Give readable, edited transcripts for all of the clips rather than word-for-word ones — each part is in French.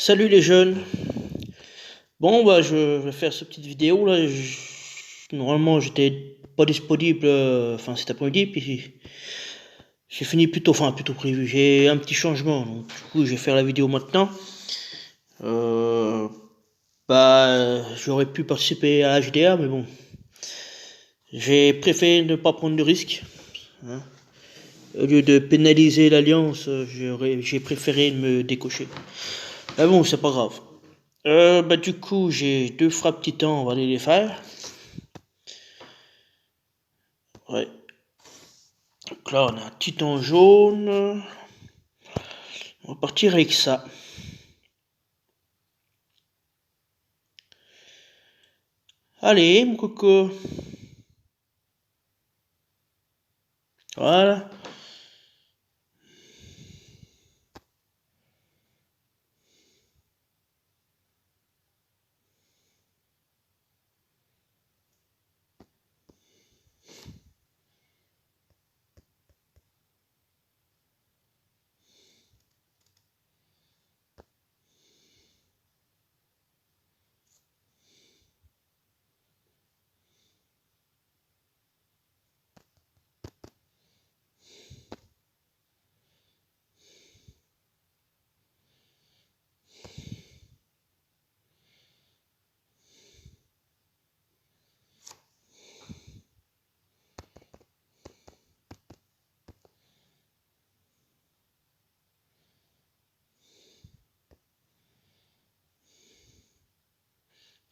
Salut les jeunes. Bon bah je vais faire cette petite vidéo là. Normalement j'étais pas disponible cet après-midi puis j'ai fini plus tôt prévu. J'ai un petit changement donc du coup je vais faire la vidéo maintenant. Euh, J'aurais pu participer à HDA mais bon j'ai préféré ne pas prendre de risque, hein. Au lieu de pénaliser l'alliance, j'ai préféré me décocher. Mais bon c'est pas grave. Du coup, j'ai deux frappes titans, on va aller les faire. Ouais. Donc là, on a un titan jaune. On va partir avec ça. Allez, mon coco. Voilà.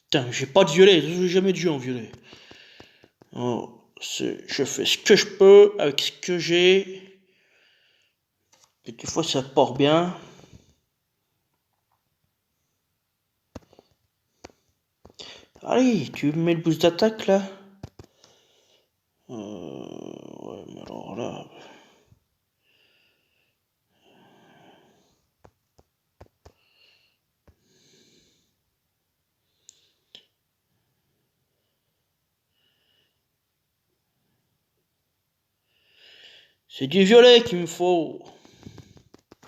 Putain, j'ai pas de violet. J'ai jamais de jeu en violet. Oh, je fais ce que je peux avec ce que j'ai. Et des fois, ça part bien. Allez, tu mets le boost d'attaque là. Ouais, mais alors là. C'est du violet qu'il me faut.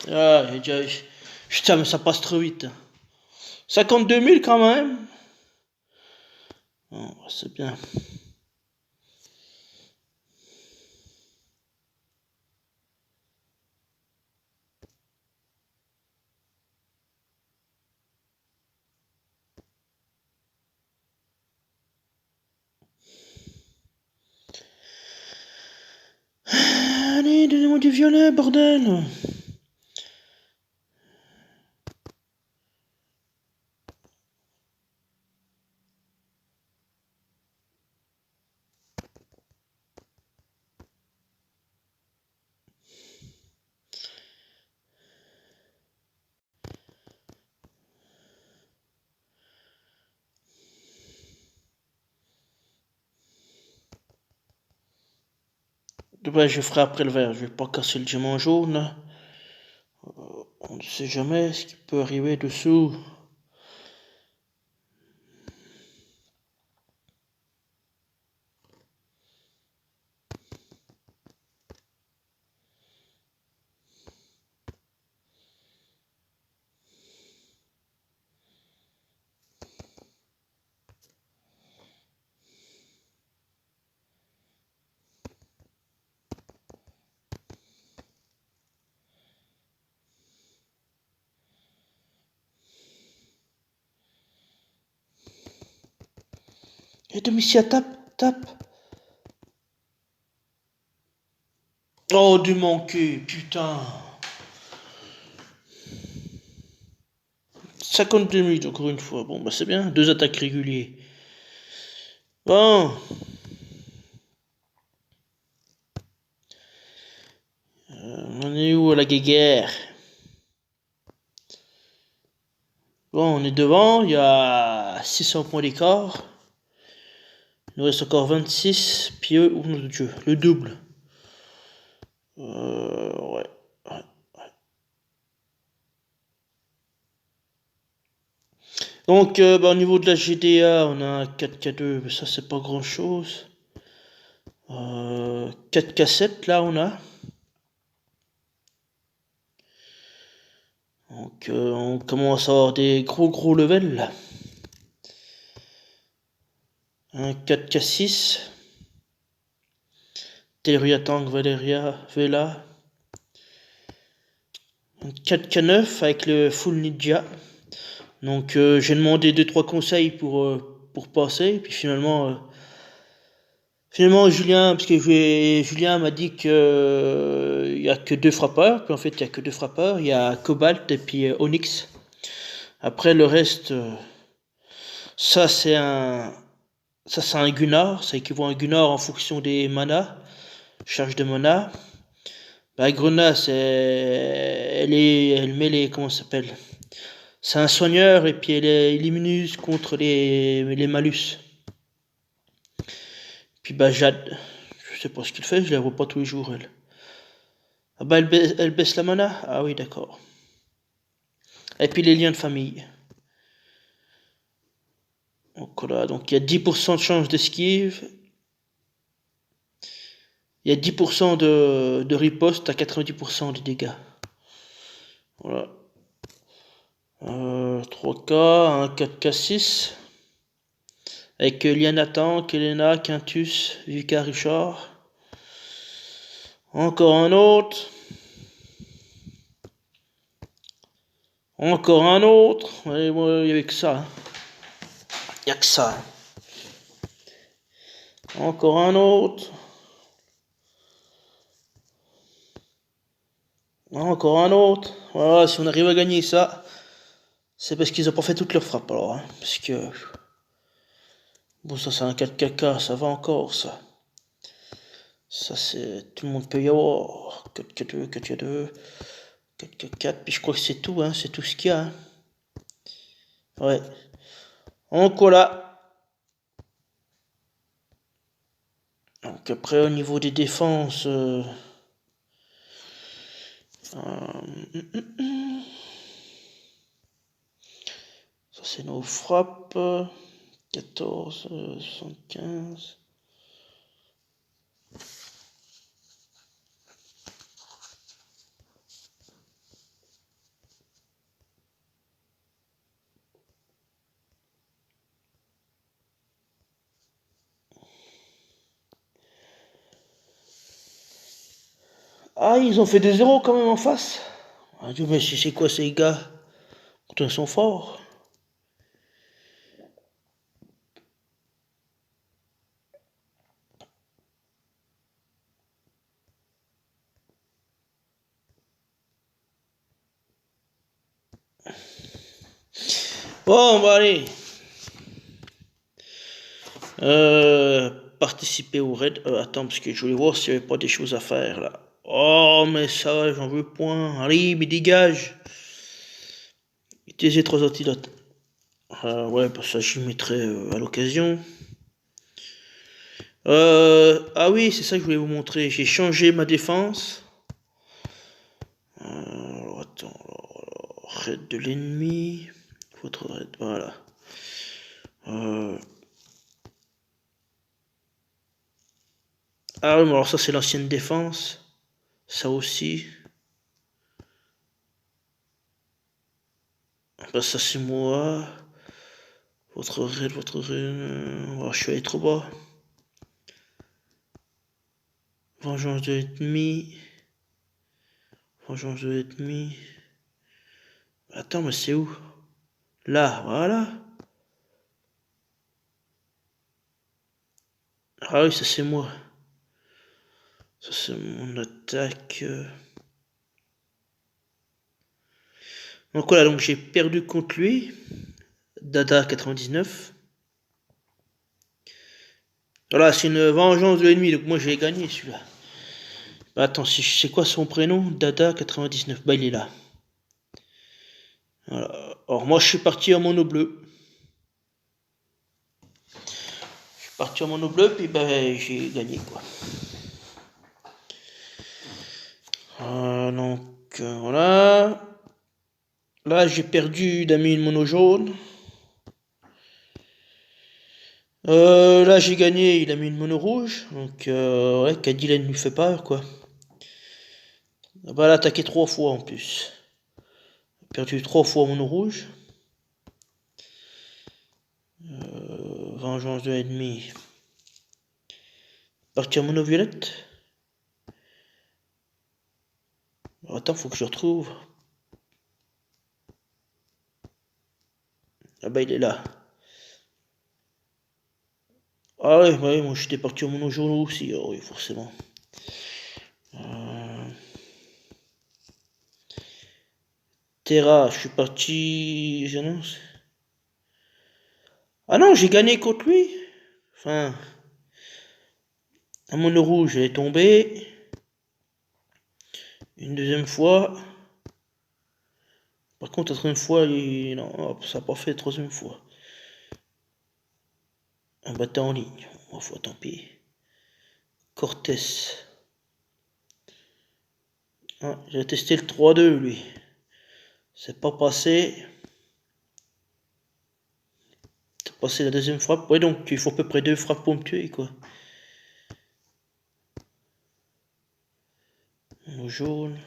Ah, j'ai déjà. Putain, mais ça passe trop vite. 52 000 quand même. Oh, c'est bien. Allez, donnez-moi du violet, bordel. Je ferai après le vert. Je vais pas casser le diamant jaune. On ne sait jamais ce qui peut arriver dessous. Et Domitia, tape. Oh, du manquer, putain. 52 minutes encore une fois. Bon, bah c'est bien. Deux attaques réguliers. Bon. On est où à la guéguerre? Bon, on est devant. Il y a 600 points d'écart. Il nous reste encore 26. Puis eux, oh mon dieu, le double. Ouais. Donc, au niveau de la GDA, on a 4K2, mais ça c'est pas grand chose. 4K7 là on a. Donc on commence à avoir des gros levels là. Un 4K6. Teleria Tank Valeria Vela. Un 4K9 avec le full Ninja. Donc j'ai demandé 2-3 conseils pour passer. Et puis finalement Julien, parce que Julien m'a dit que il y a que 2 frappeurs. Puis en fait il y a que 2 frappeurs. Il y a Cobalt et puis Onyx. Après le reste, ça c'est un Gunnar. Ça équivaut à un Gunnar en fonction des manas. Charge de mana. Bah, Grenat, elle met les, comment ça s'appelle? C'est un soigneur et puis elle immunise contre les malus. Puis bah Jade, je sais pas ce qu'il fait, je la vois pas tous les jours elle. Ah bah elle baisse la mana? Ah oui d'accord. Et puis les liens de famille. Donc voilà, donc il y a 10% de chance d'esquive. Il y a 10% de riposte à 90% de dégâts. Voilà. 3K, un 4K6. Avec Liana Tank, Elena, Quintus, Vika Richard. Encore un autre. Encore un autre. Il n'y avait que ça. Il n'y a que ça. Encore un autre. Encore un autre. Voilà, si on arrive à gagner ça, c'est parce qu'ils n'ont pas fait toutes leurs frappes alors. Hein, parce que. Bon, ça c'est un 4KK, ça va encore ça. Ça c'est. Tout le monde peut y avoir. 4K2, 4K2, 4K4. Puis je crois que c'est tout, hein. C'est tout ce qu'il y a. Hein. Ouais. Donc voilà. Donc après au niveau des défenses. Ça c'est nos frappes. 14, 75. Ah, ils ont fait des zéros quand même en face. Ah, Dieu, mais c'est quoi ces gars? Pourtant ils sont forts. Bon, bah allez. Participer au raid. Attends, parce que je voulais voir s'il n'y avait pas des choses à faire là. Oh, mais ça, j'en veux point. Allez, mais dégage. Utiliser 3 antidotes. Ouais, bah ça, j'y mettrai à l'occasion. Ah oui, c'est ça que je voulais vous montrer. J'ai changé ma défense. Alors, attends. Raid de l'ennemi. Votre raid, voilà. Ah oui, mais alors ça c'est l'ancienne défense. Ça aussi. Bah ça c'est moi. Votre raid, Oh, je suis allé trop bas. Vengeance de l'ennemi. Vengeance de l'ennemi. Attends, mais c'est où? Là, voilà. Ah oui, ça c'est moi. Ça c'est mon attaque. Donc voilà, donc j'ai perdu contre lui. Dada 99. Voilà, c'est une vengeance de l'ennemi, donc moi j'ai gagné celui-là. Bah, attends, c'est quoi son prénom? Dada 99. Bah il est là. Voilà. Alors moi je suis parti en mono bleu. Je suis parti en mono bleu, puis bah j'ai gagné quoi. Donc voilà. Là j'ai perdu d'amis une mono jaune. Là j'ai gagné, il a mis une mono rouge. Donc ouais, Cadillac lui fait peur quoi. On va l'attaquer 3 fois en plus. Perdu 3 fois mono rouge. Vengeance de l'ennemi. Partir mono violette. Attends, faut que je retrouve. Ah bah il est là. Ah ouais, moi j'étais parti en mono jaune aussi, oh, oui, forcément. Terra, je suis parti... J'annonce. Ah non, j'ai gagné contre lui. Enfin... Un mono rouge est tombé. Une deuxième fois. Par contre, la troisième fois, non, ça n'a pas fait la troisième fois. Un battant en ligne. Ma foi, tant pis. Cortés. Ah, j'ai testé le 3-2, lui. C'est pas passé. C'est passé la deuxième frappe. Ouais, donc il faut à peu près 2 frappes pour me tuer, quoi. Le jaune.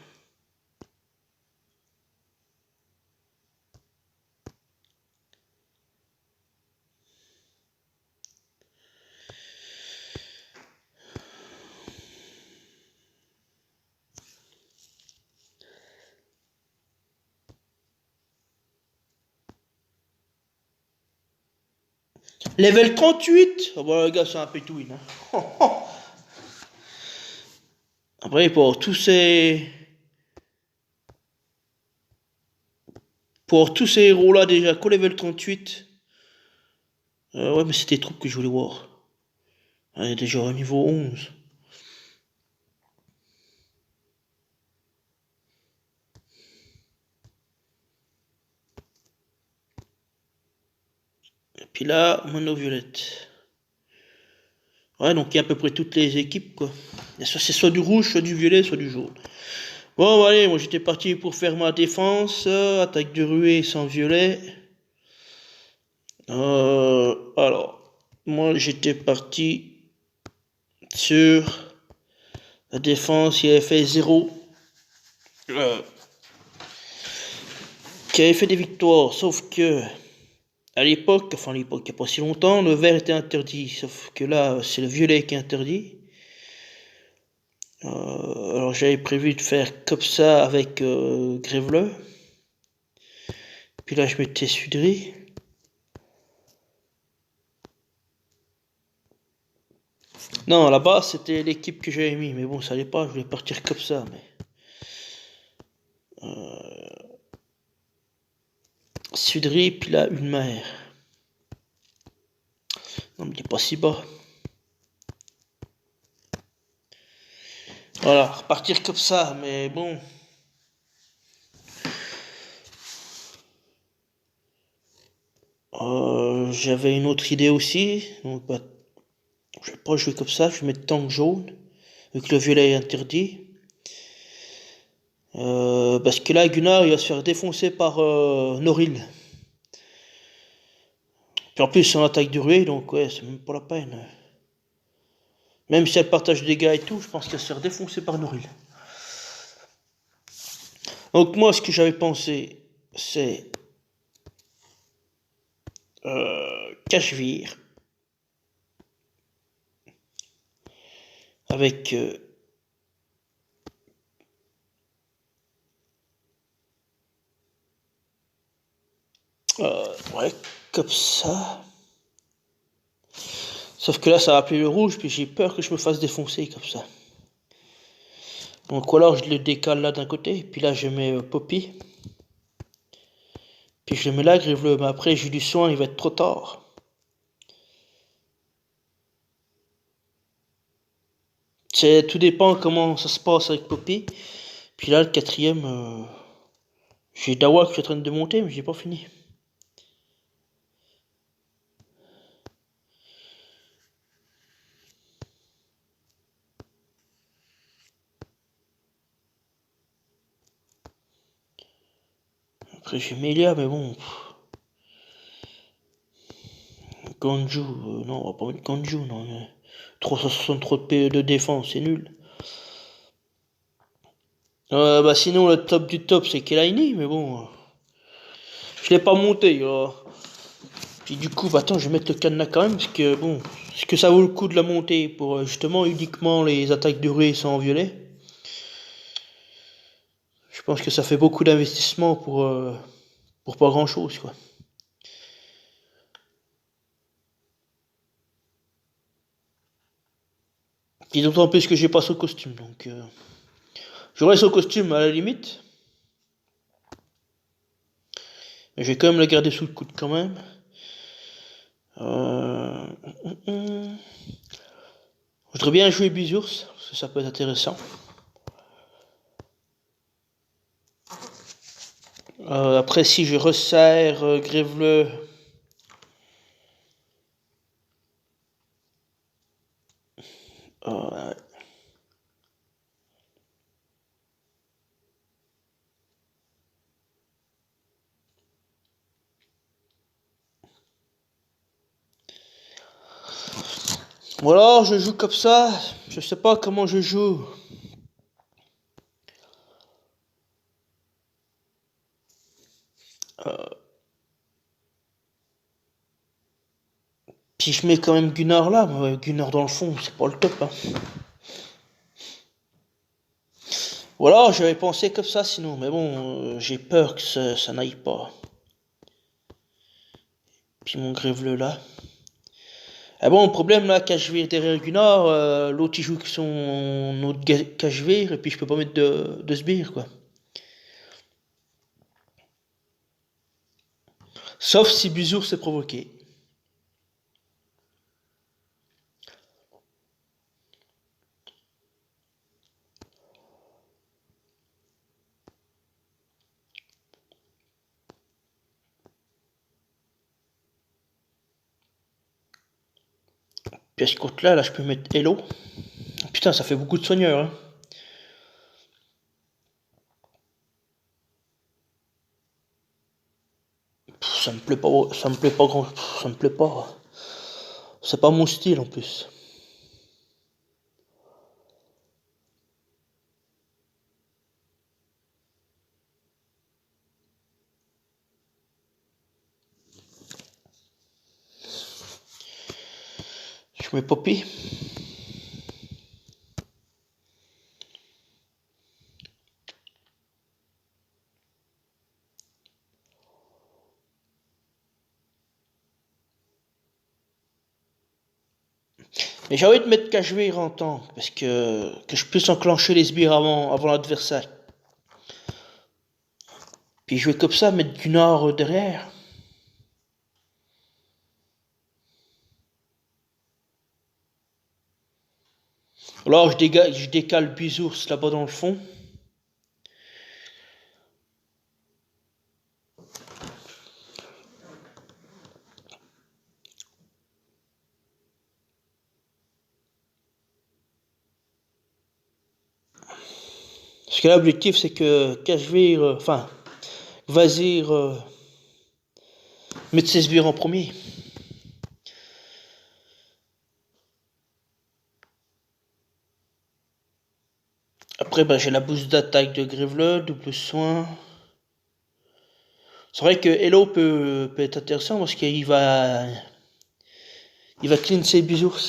Level 38. Oh bah le gars c'est un pétouine. Hein. Après pour tous ces... Pour tous ces héros là déjà qu'au level 38. Ouais mais c'était des troupes que je voulais voir. On est déjà au niveau 11. Et puis là, mono violette. Ouais donc il y a à peu près toutes les équipes quoi. C'est soit du rouge, soit du violet, soit du jaune. Bon allez, moi j'étais parti pour faire ma défense. Attaque de ruée sans violet. Alors, moi j'étais parti sur la défense, il avait fait 0. Qui avait fait des victoires, sauf que à l'époque, enfin à l'époque, il n'y a pas si longtemps, le vert était interdit, sauf que là c'est le violet qui est interdit. Alors j'avais prévu de faire comme ça avec Grèveleux. Puis là je mettais Sudry. Non, là-bas c'était l'équipe que j'avais mis, mais bon ça allait pas, je voulais partir comme ça. Mais Sudry, puis là une mère. Non, mais il est pas si bas. Voilà, repartir comme ça, mais bon. J'avais une autre idée aussi, donc bah, je vais pas jouer comme ça, je vais mettre tank jaune, vu que le violet est interdit. Parce que là, Gunnar, il va se faire défoncer par Noril. Puis en plus, c'est en attaque de ruée, donc ouais, c'est même pas la peine. Même si elle partage des dégâts et tout, je pense qu'elle va se faire défoncer par Noril. Donc moi, ce que j'avais pensé, c'est Kashvir avec ouais, comme ça. Sauf que là, ça va appeler le rouge, puis j'ai peur que je me fasse défoncer comme ça. Donc ou alors je le décale là d'un côté, puis là je mets Poppy. Puis je le mets là, Griveleux, mais après j'ai du soin, il va être trop tard. Tout dépend comment ça se passe avec Poppy. Puis là, le quatrième, j'ai Dawa qui est en train de monter, mais j'ai pas fini. Après j'ai Melia, mais bon. Kanju, non, on va pas mettre Kanju, non. 363 de PE de défense, c'est nul. Bah sinon, le top du top, c'est Kelaini, mais bon. Je l'ai pas monté. Puis du coup, bah, attends, je vais mettre le cadenas quand même, parce que bon, est-ce que ça vaut le coup de la monter pour justement uniquement les attaques de ruée sans violet? Je pense que ça fait beaucoup d'investissement pour pas grand chose, quoi. Et d'autant plus que j'ai pas ce costume, donc j'aurais ce costume à la limite, mais je vais quand même le garder sous le coude quand même. Euh... Je voudrais bien jouer Bisours, parce que ça peut être intéressant. Après, si je resserre Grève-le. Euh, voilà, je joue comme ça. Je sais pas comment je joue. Puis je mets quand même Gunnar là. Mais Gunnar dans le fond, c'est pas le top. Hein. Voilà, j'avais pensé comme ça sinon. Mais bon, j'ai peur que ça n'aille pas. Puis mon Grève-le là. Ah bon, le problème là, Cachevire derrière Gunnar, l'autre il joue avec son autre Cachevire et puis je peux pas mettre de sbire quoi. Sauf si Buzour s'est provoqué. Puis à ce côté-là, là, je peux mettre Hello. Putain, ça fait beaucoup de soigneurs. Hein. Ça me plaît pas, ça me plaît pas grand, ça me plaît pas. C'est pas mon style en plus. Je mets Poppy. Mais j'ai envie de mettre Cachevire en temps, parce que je puisse enclencher les sbires avant l'adversaire. Puis jouer comme ça, mettre Gunnar derrière. Alors je décale Bisours là-bas dans le fond. Parce que là, l'objectif c'est que Cachevire, enfin, Vazir mette ses sbires en premier. Après, bah, j'ai la boost d'attaque de Grève-le, double soin. C'est vrai que Hello peut être intéressant parce il va clean ses bisours.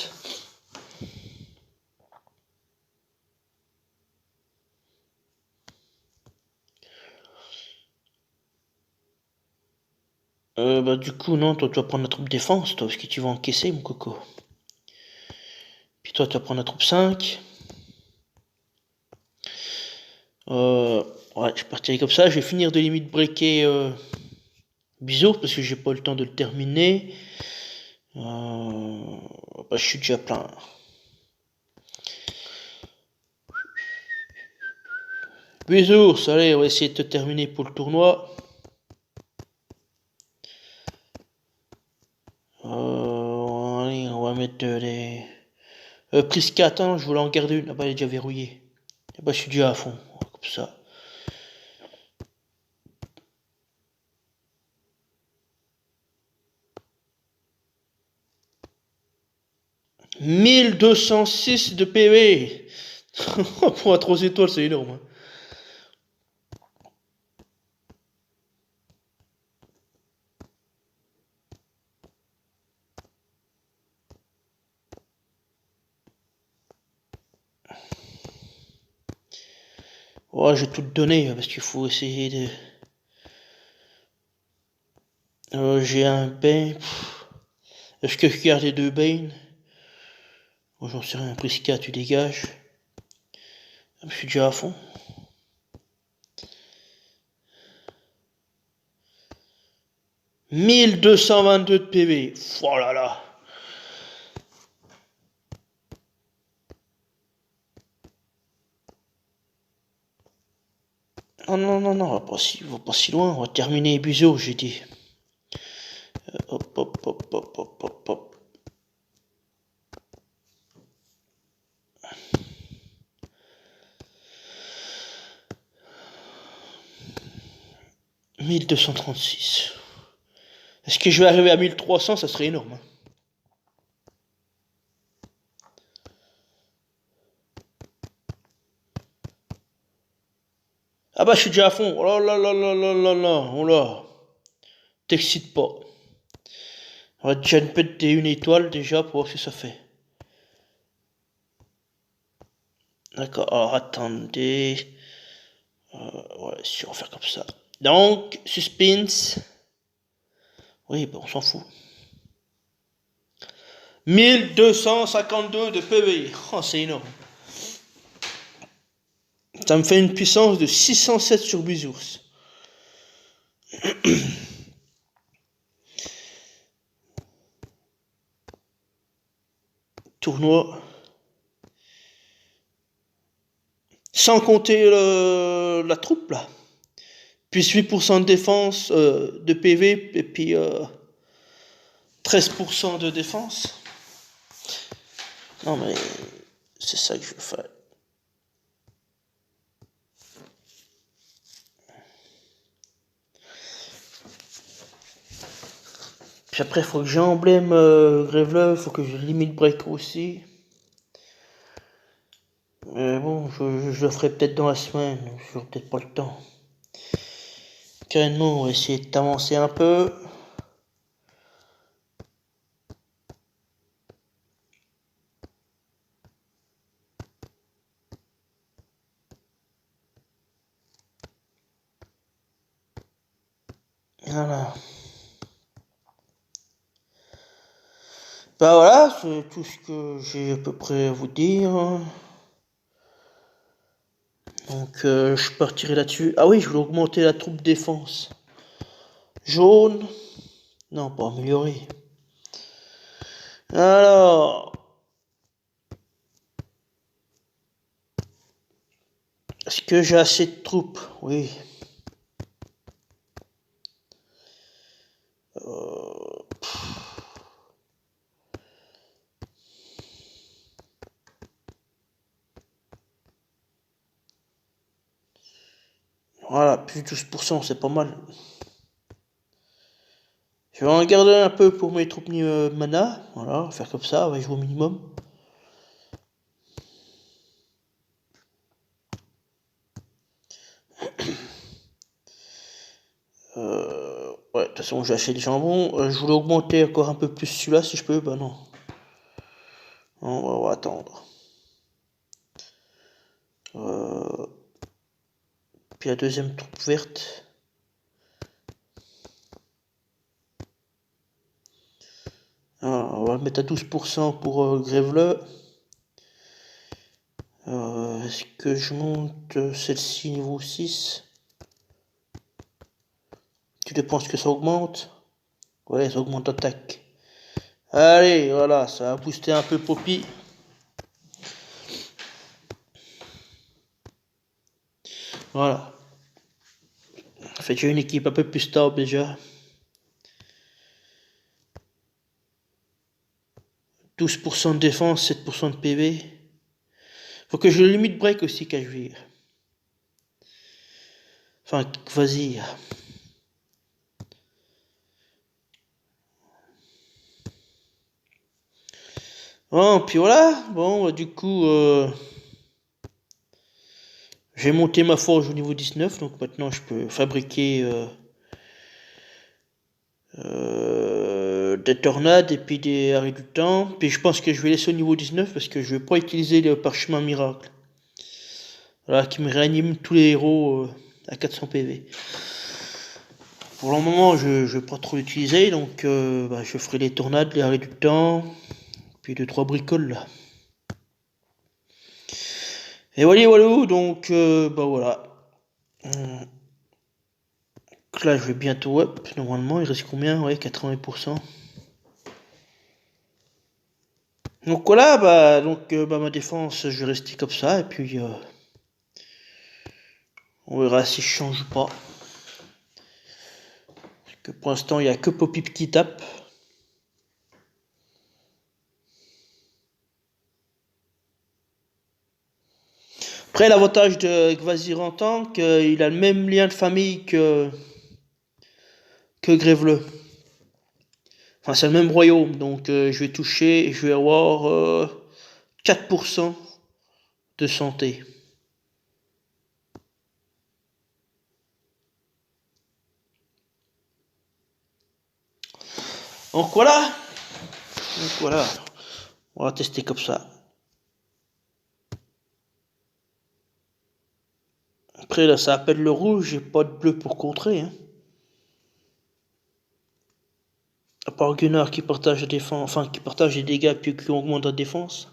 Bah du coup non, toi tu vas prendre la troupe défense, toi, parce que tu vas encaisser mon coco. Puis toi tu vas prendre la troupe 5. Ouais, je partirai comme ça, je vais finir de limite breaker Bisours parce que j'ai pas le temps de le terminer. Bah, je suis déjà plein. Bisours, allez, on va essayer de te terminer pour le tournoi. Allez, on va mettre des... prise 4, hein, je voulais en garder une. Ah bah elle est déjà verrouillée. Ah bah je suis déjà à fond, comme ça. « 1206 de PV. Pour un 3 étoiles, c'est énorme. Hein. Ouais, j'ai tout donné parce qu'il faut essayer de. J'ai un Bane. Est-ce que je garde les deux Bane? Bon, j'en sais rien. Prisca, tu dégages. Je suis déjà à fond. « 1222 de PV. Oh là là. Oh non, non, non, on va pas si loin. On va terminer Buzo, j'ai dit. Hop, hop, hop, hop, hop, hop, hop. « 1236. Est-ce que je vais arriver à 1300? Ça serait énorme. Hein. Ah bah je suis déjà à fond. Oh là là là là là là là. Oh là. T'excite pas. On va déjà péter une étoile déjà pour voir ce que ça fait. D'accord. Alors attendez. Ouais, si on va faire comme ça. Donc, suspense. Oui, bah on s'en fout. 1252 de PVI. Oh, c'est énorme. Ça me fait une puissance de 607 sur Bisours. Tournoi. Sans compter la troupe là. Puis 8% de défense, de PV, et puis 13% de défense. Non mais c'est ça que je veux faire. Puis après, il faut que j'emblème Graveler, il faut que je limite break aussi. Mais bon, je le ferai peut-être dans la semaine, j'aurai peut-être pas le temps. Carrément, on va essayer d'avancer un peu. Voilà. Bah voilà, c'est tout ce que j'ai à peu près à vous dire. Donc je partirai là-dessus. Ah oui, je voulais augmenter la troupe défense. Jaune. Non, pas améliorer. Alors. Est-ce que j'ai assez de troupes? Oui. Voilà, plus de 12%, c'est pas mal. Je vais en garder un peu pour mes troupes mana. Voilà, faire comme ça, on va jouer au minimum. Ouais, de toute façon, j'ai acheté des jambons. Je voulais augmenter encore un peu plus celui-là si je peux. Bah non. On va attendre. Puis la deuxième troupe verte. Alors, on va le mettre à 12% pour Graveler. Est-ce que je monte celle-ci niveau 6? Tu dépenses que ça augmente? Ouais, ça augmente l'attaque. Allez, voilà, ça a boosté un peu Poppy. Voilà. Ça fait déjà une équipe un peu plus stable déjà. 12% de défense, 7% de PV. Faut que je limite break aussi, Cashvir. Enfin, vas-y. Bon, puis voilà. Bon, du coup, j'ai monté ma forge au niveau 19. Donc maintenant, je peux fabriquer des tornades et puis des arrêts du temps. Puis je pense que je vais laisser au niveau 19 parce que je vais pas utiliser le parchemin miracle. Voilà, qui me réanime tous les héros à 400 PV. Pour le moment, je ne vais pas trop l'utiliser, donc je ferai les tornades, les arrêts du temps, puis 2-3 bricoles là. Et voilà, donc voilà. Donc là, je vais bientôt up. Normalement, il reste combien? Ouais, 80%. Donc voilà, ma défense, je vais rester comme ça, et puis on verra si je change ou pas. Parce que pour l'instant, il n'y a que Popip qui tape. Après, l'avantage de Gvazir en tant qu'il a le même lien de famille que Graveleux. Enfin, c'est le même royaume, donc je vais toucher et je vais avoir 4% de santé. Donc voilà, on va tester comme ça. Après là, ça appelle le rouge, j'ai pas de bleu pour contrer. Hein. À part Gunnar qui partage la défense, enfin qui partage les dégâts puis qui augmente la défense.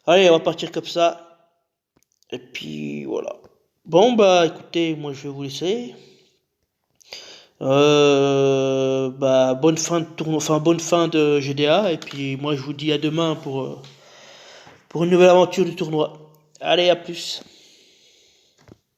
Allez, on va partir comme ça. Et puis voilà. Bon bah écoutez, moi je vais vous laisser. Bonne fin de tournoi, enfin bonne fin de GDA et puis moi je vous dis à demain pour une nouvelle aventure du tournoi. Allez, à plus.